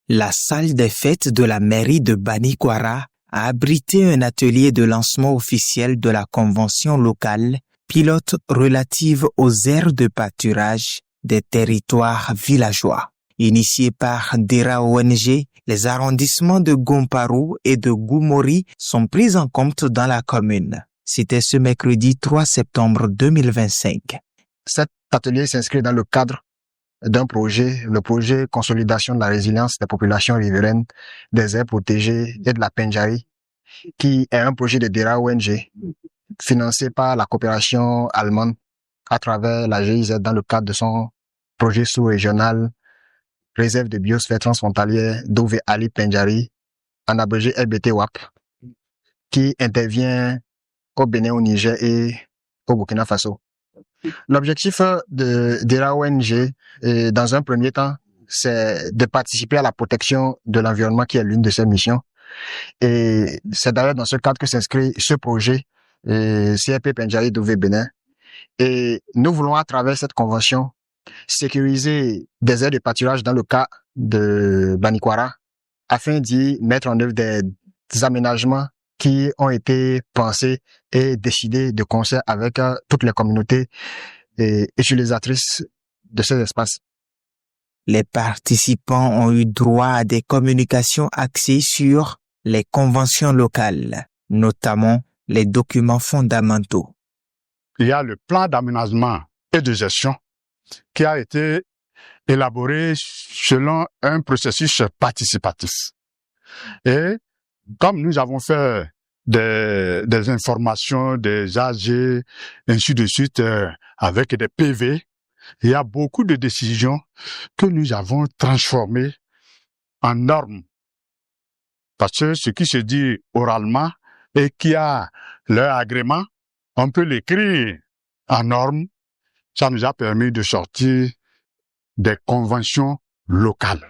La salle des fêtes de la mairie de Banikwara a abrité un atelier de lancement officiel de la convention locale pilote relative aux aires de pâturage des territoires villageois. Initié par DERA ONG, les arrondissements de Gomparu et de Gumori sont pris en compte dans la commune. C'était ce mercredi 3 septembre 2025. Cet atelier s'inscrit dans le cadre d'un projet, le projet Consolidation de la résilience des populations riveraines, des aires protégées et de la Pendjari, qui est un projet de DERA ONG financé par la coopération allemande à travers la GIZ dans le cadre de son projet sous-régional réserve de biosphère transfrontalière d'Ove Ali Pendjari, en abrégé LBT-WAP, qui intervient au Bénin, au Niger et au Burkina Faso. L'objectif de la ONG, dans un premier temps, c'est de participer à la protection de l'environnement qui est l'une de ses missions. Et c'est d'ailleurs dans ce cadre que s'inscrit ce projet CRP Pendjari d'Ove Bénin. Et nous voulons à travers cette convention sécuriser des aires de pâturage dans le cas de Banikwara afin d'y mettre en œuvre des aménagements qui ont été pensés et décidés de concert avec toutes les communautés utilisatrices de ces espaces. Les participants ont eu droit à des communications axées sur les conventions locales, notamment les documents fondamentaux. Il y a le plan d'aménagement et de gestion qui a été élaboré selon un processus participatif. Et comme nous avons fait des informations, des AG, ainsi de suite, avec des PV, il y a beaucoup de décisions que nous avons transformées en normes. Parce que ce qui se dit oralement et qui a leur agrément, on peut l'écrire en normes. Ça nous a permis de sortir des conventions locales.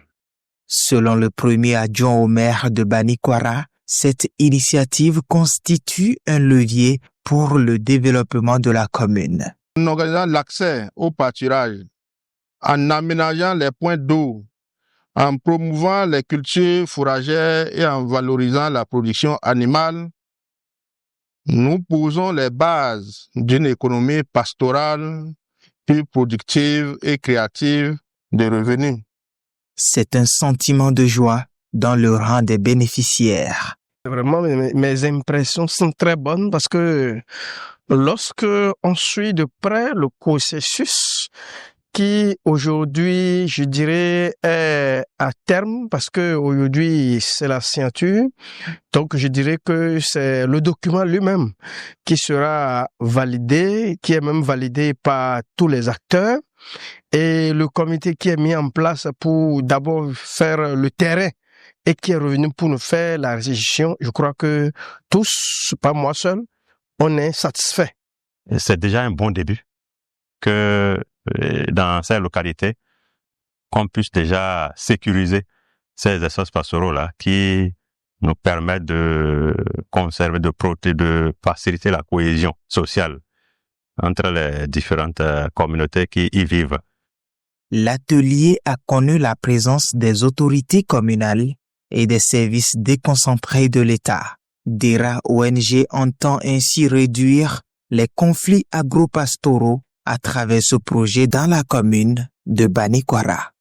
Selon le premier adjoint au maire de Banikwara, cette initiative constitue un levier pour le développement de la commune. En organisant l'accès au pâturage, en aménageant les points d'eau, en promouvant les cultures fourragères et en valorisant la production animale, nous posons les bases d'une économie pastorale plus productive et créative de revenus. C'est un sentiment de joie dans le rang des bénéficiaires. Vraiment, mes impressions sont très bonnes parce que lorsque on suit de près le processus qui aujourd'hui, je dirais, est à terme parce que aujourd'hui c'est la signature. Donc je dirais que c'est le document lui-même qui sera validé, qui est même validé par tous les acteurs et le comité qui est mis en place pour d'abord faire le terrain et qui est revenu pour nous faire la restitution. Je crois que tous, pas moi seul, on est satisfait. C'est déjà un bon début que dans ces localités, qu'on puisse déjà sécuriser ces espaces pastoraux-là qui nous permettent de conserver, de protéger, de faciliter la cohésion sociale entre les différentes communautés qui y vivent. L'atelier a connu la présence des autorités communales et des services déconcentrés de l'État. DERA ONG entend ainsi réduire les conflits agro-pastoraux à travers ce projet dans la commune de Banikwara.